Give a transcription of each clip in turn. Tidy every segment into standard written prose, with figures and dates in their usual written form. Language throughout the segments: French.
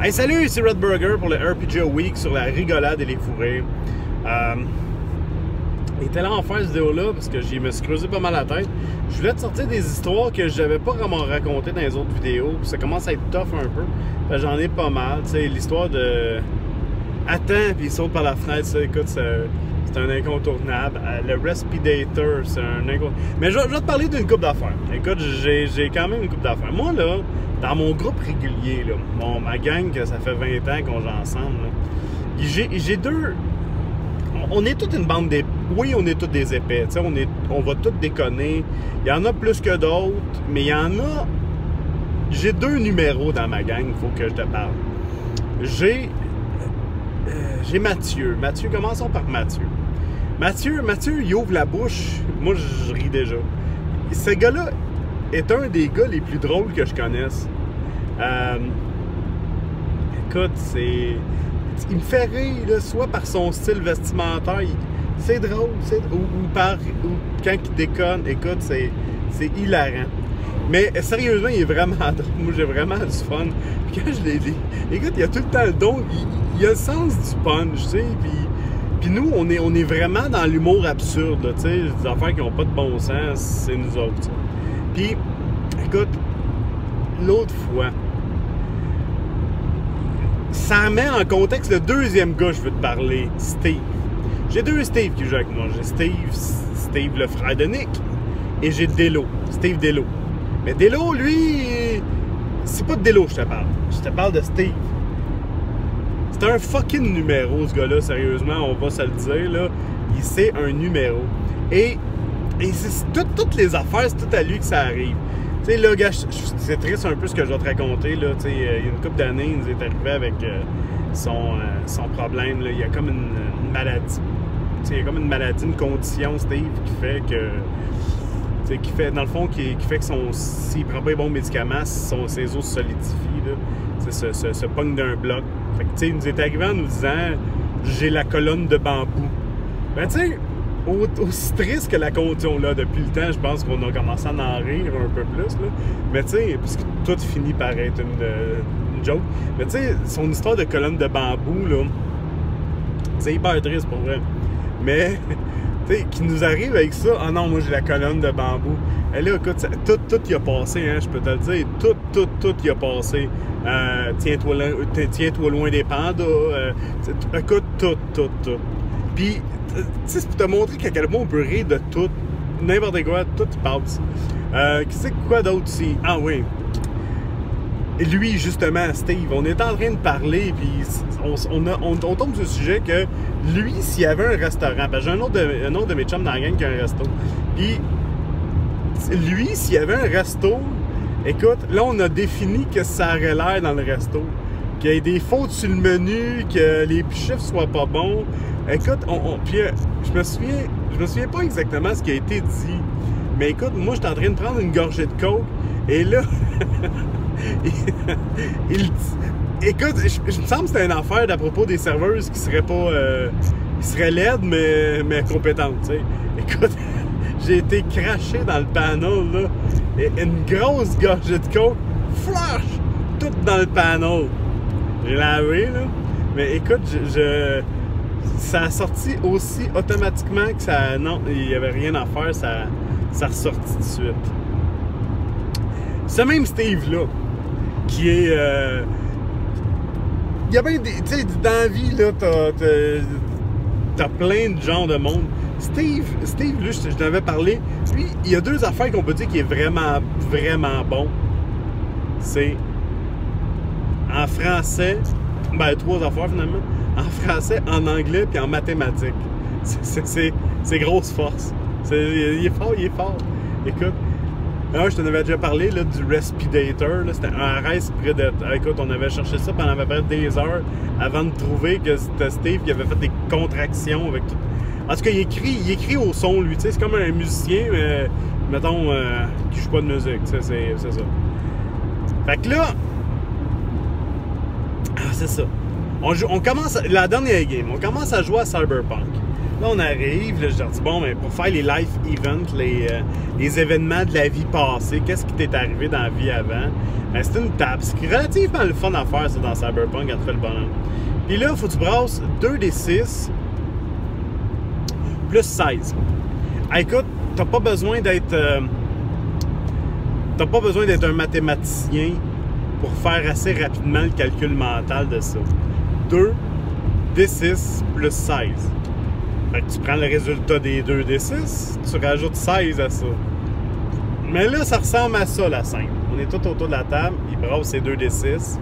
Hey, salut, c'est Red Burger pour le RPG Week sur la rigolade et les fourrés. Il était là en faire cette vidéo-là parce que j'y me suis creusé pas mal la tête. Je voulais te sortir des histoires que j'avais pas vraiment racontées dans les autres vidéos. Puis ça commence à être tough un peu. J'en ai pas mal. Tu sais, l'histoire de attends, puis il saute par la fenêtre, ça, écoute, c'est un incontournable. Le Respidator, c'est un incontournable. Mais je vais te parler d'une couple d'affaires. Écoute, j'ai quand même une couple d'affaires. Moi, là, dans mon groupe régulier, là, ma gang, que ça fait 20 ans qu'on joue ensemble, j'ai deux... On est toute une bande d'épais. Oui, on est tous des épais. On va tous déconner. Il y en a plus que d'autres, mais il y en a... J'ai deux numéros dans ma gang, il faut que je te parle. J'ai Mathieu. Commençons par Mathieu. Mathieu, il ouvre la bouche. Moi, je ris déjà. Ce gars-là est un des gars les plus drôles que je connaisse. Écoute, il me fait rire, là, soit par son style vestimentaire. C'est drôle. Ou quand il déconne. Écoute, c'est hilarant. Mais sérieusement, il est vraiment drôle. Moi, j'ai vraiment du fun. Puis quand je l'ai dit, écoute, il a tout le temps le don. Il a le sens du punch, tu sais. Puis nous, on est vraiment dans l'humour absurde, tu sais. Des affaires qui n'ont pas de bon sens, c'est nous autres, t'sais. Puis, écoute, l'autre fois, ça met en contexte le deuxième gars que je veux te parler, Steve. J'ai deux Steve qui jouent avec moi. J'ai Steve le frère de Nick, et j'ai Steve Delo. Mais Delo, lui, c'est pas de Delo que je te parle. Je te parle de Steve. C'est un fucking numéro, ce gars-là, sérieusement, on va se le dire, là. C'est un numéro. Et c'est toutes les affaires, c'est tout à lui que ça arrive. Tu sais, là, gars, c'est triste un peu ce que je vais te raconter, là. Tu sais, il y a une couple d'années, il nous est arrivé avec son problème, là. Il y a comme une maladie. Tu sais, il y a comme une maladie, une condition, Steve, qui fait que... Qui fait, dans le fond, qui fait que s'il prend pas les bons médicaments, ses os se solidifient, là. Se pogne d'un bloc. Fait que, tu sais, il nous est arrivé en nous disant « J'ai la colonne de bambou ». Ben, tu sais, aussi triste que la condition, là, depuis le temps, je pense qu'on a commencé à en rire un peu plus, là. Mais, tu sais, parce que tout finit par être une joke. Mais, tu sais, son histoire de colonne de bambou, là, c'est hyper triste pour vrai. Mais... tu sais, qui nous arrive avec ça, ah non, moi j'ai la colonne de bambou. Et là, écoute, tout y a passé, hein, je peux te le dire, tout y a passé. Tiens-toi loin des pandas, écoute, tout. Puis, tu sais, c'est pour te montrer qu'à quel point on peut rire de tout, n'importe quoi, tout passe. Qu'est-ce que quoi d'autre ici? Ah oui. Et lui, justement, Steve, on est en train de parler, puis on tombe sur le sujet que lui, s'il y avait un restaurant, ben, j'ai un autre de mes chums dans la gang qui a un resto, puis lui, s'il y avait un resto, écoute, là, on a défini que ça aurait l'air dans le resto, qu'il y ait des fautes sur le menu, que les chiffres soient pas bons. Écoute, puis je me souviens pas exactement ce qui a été dit, mais écoute, moi, j'étais en train de prendre une gorgée de coke, et là... Écoute, je me semble que c'était une affaire à propos des serveuses qui seraient pas... qui seraient laides, mais compétentes, tu sais. Écoute, j'ai été craché dans le panel, là. Et une grosse gorgée de coke, flash! Tout dans le panel. J'ai lavé, là. Mais écoute, ça a sorti aussi automatiquement que ça... Non, il n'y avait rien à faire, ça a ressorti tout de suite. Ce même Steve-là, qui est... il y a bien des... Tu sais, dans la vie, là, t'as plein de genres de monde. Steve, lui, je t'en avais parlé. Lui, il y a deux affaires qu'on peut dire qui est vraiment, vraiment bon. C'est... En français... Ben, trois affaires, finalement. En français, en anglais, puis en mathématiques. C'est grosse force. Il est fort. Écoute... Ah, je t'en avais déjà parlé là, du Respidator. C'était un Respidator. Écoute, on avait cherché ça pendant à peu près des heures avant de trouver que c'était Steve qui avait fait des contractions avec tout. En tout cas, il écrit au son, lui. C'est comme un musicien, mais, mettons, qui joue pas de musique. C'est ça. Fait que là... Ah, c'est ça. On commence... La dernière game, on commence à jouer à Cyberpunk. Là, on arrive, là, je leur dis, bon, mais pour faire les life events, les événements de la vie passée, qu'est-ce qui t'est arrivé dans la vie avant? Ben, c'est une table. C'est relativement le fun à faire, ça, dans Cyberpunk, quand tu fais le bonhomme. Puis là, il faut que tu brasses 2d6 plus 16. Ah, écoute, t'as pas besoin d'être un mathématicien pour faire assez rapidement le calcul mental de ça. 2d6 plus 16. Fait que tu prends le résultat des 2d6, tu rajoutes 16 à ça. Mais là, ça ressemble à ça, la scène. On est tout autour de la table, il brasse ses 2d6.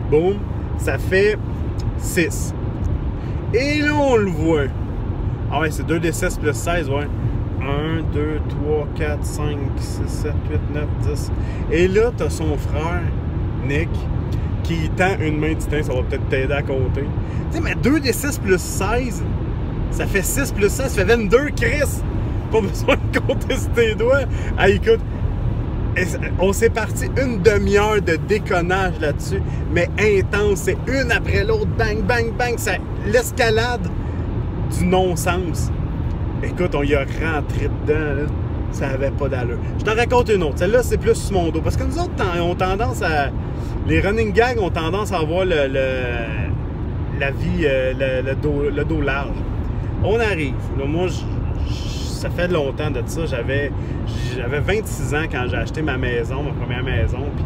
Boum, ça fait 6. Et là, on le voit. Ah ouais, c'est 2d6 plus 16, ouais. 1, 2, 3, 4, 5, 6, 7, 8, 9, 10. Et là, t'as son frère, Nick, qui tend une main, tiens, ça va peut-être t'aider à compter. Tu sais, mais 2d6 plus 16, ça fait 6 plus 16, ça fait 22, Chris! Pas besoin de compter sur tes doigts. Ah, écoute, on s'est parti une demi-heure de déconnage là-dessus, mais intense, c'est une après l'autre, bang, bang, bang, c'est l'escalade du non-sens. Écoute, on y a rentré dedans, là. Ça avait pas d'allure. Je t'en raconte une autre. Celle-là, c'est plus sur mon dos. Parce que nous autres, on tendance à... Les running gags ont tendance à avoir la vie, le dos large. On arrive. Là, moi, ça fait longtemps de ça. J'avais 26 ans quand j'ai acheté ma maison, ma première maison. Puis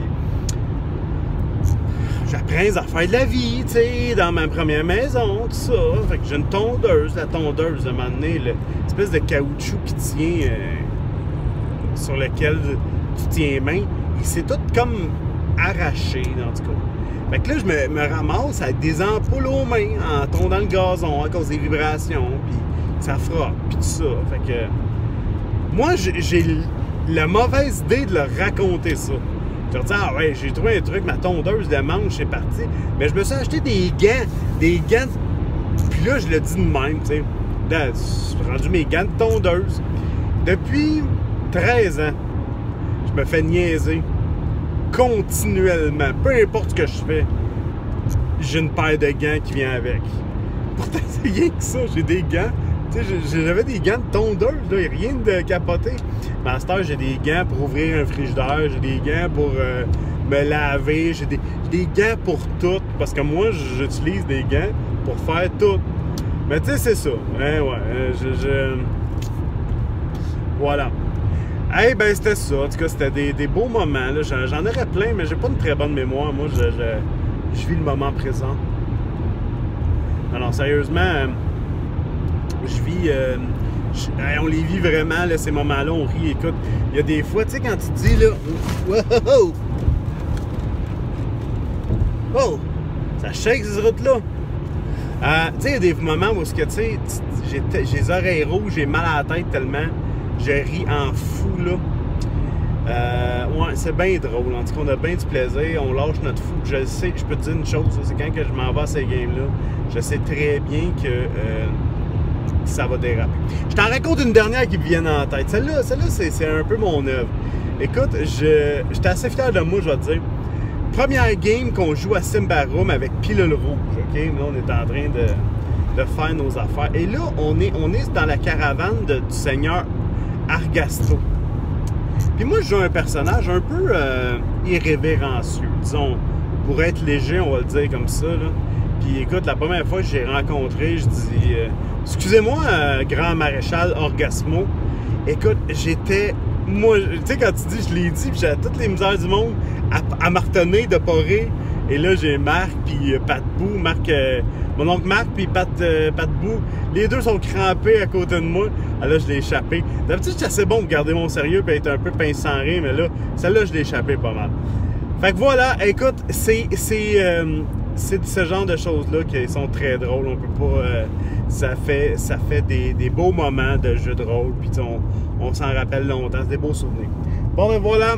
j'apprends les affaires de la vie, tu sais, dans ma première maison, tout ça. Fait que j'ai une tondeuse. La tondeuse, à un moment donné, l'espèce de caoutchouc qui tient... sur lequel tu tiens main, il s'est tout comme arraché, en tout cas. Fait que là, je me ramasse avec des ampoules aux mains en tondant le gazon à cause des vibrations, puis ça frappe, puis tout ça. Fait que moi, j'ai la mauvaise idée de leur raconter ça. Je leur dis, ah ouais, j'ai trouvé un truc, ma tondeuse de manche, c'est parti. Mais je me suis acheté des gants, puis là, je le dis de même, tu sais. J'ai rendu mes gants de tondeuse. Depuis 13 ans, je me fais niaiser continuellement. Peu importe ce que je fais, j'ai une paire de gants qui vient avec. Pourtant, c'est rien que ça. J'ai des gants. Tu sais, j'avais des gants de tondeuse, là. Il n'y a rien de capoté. Mais à cette heure, j'ai des gants pour ouvrir un frigidaire. J'ai des gants pour me laver. J'ai des gants pour tout. Parce que moi, j'utilise des gants pour faire tout. Mais tu sais, c'est ça. Hein, ouais. Voilà. Eh ben c'était ça. En tout cas, c'était des beaux moments. J'en aurais plein, mais j'ai pas une très bonne mémoire. Moi, je vis le moment présent. Alors, sérieusement, on les vit vraiment, là, ces moments-là. On rit, écoute. Il y a des fois, tu sais, quand tu dis, là... Wow! Oh! Ça shake, cette route-là. Tu sais, il y a des moments où, tu sais, j'ai les oreilles rouges, j'ai mal à la tête tellement... Je ris en fou, là. Ouais, c'est bien drôle. En tout cas, on a bien du plaisir. On lâche notre fou. Je sais, je peux te dire une chose, c'est quand que je m'en vais à ces games-là, je sais très bien que ça va déraper. Je t'en raconte une dernière qui me vient en tête. Celle-là, c'est un peu mon œuvre. Écoute, j'étais assez fier de moi, je vais te dire. Première game qu'on joue à Symbaroum avec Pilule Rouge, OK? Là, on est en train de faire nos affaires. Et là, on est dans la caravane du Seigneur Argasto. Puis moi, je joue un personnage un peu irrévérencieux, disons, pour être léger, on va le dire comme ça, là. Puis écoute, la première fois que j'ai rencontré, je dis excusez-moi, grand maréchal Orgasmo. Écoute, j'étais... Moi, tu sais, quand tu dis, je l'ai dit, puis j'avais toutes les misères du monde à martonner de pas rire. Et là, j'ai Marc, puis Pat Bou, mon oncle Marc, puis Pat Bou. Les deux sont crampés à côté de moi. Alors là, je l'ai échappé. D'habitude, c'est assez bon pour garder mon sérieux et être un peu pince sans rire, mais là, celle-là, je l'ai échappé pas mal. Fait que voilà, écoute, c'est ce genre de choses-là qui sont très drôles. On peut pas... ça fait des beaux moments de jeu de rôle, puis on s'en rappelle longtemps. C'est des beaux souvenirs. Bon, ben voilà.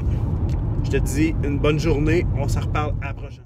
Je te dis une bonne journée. On s'en reparle à la prochaine.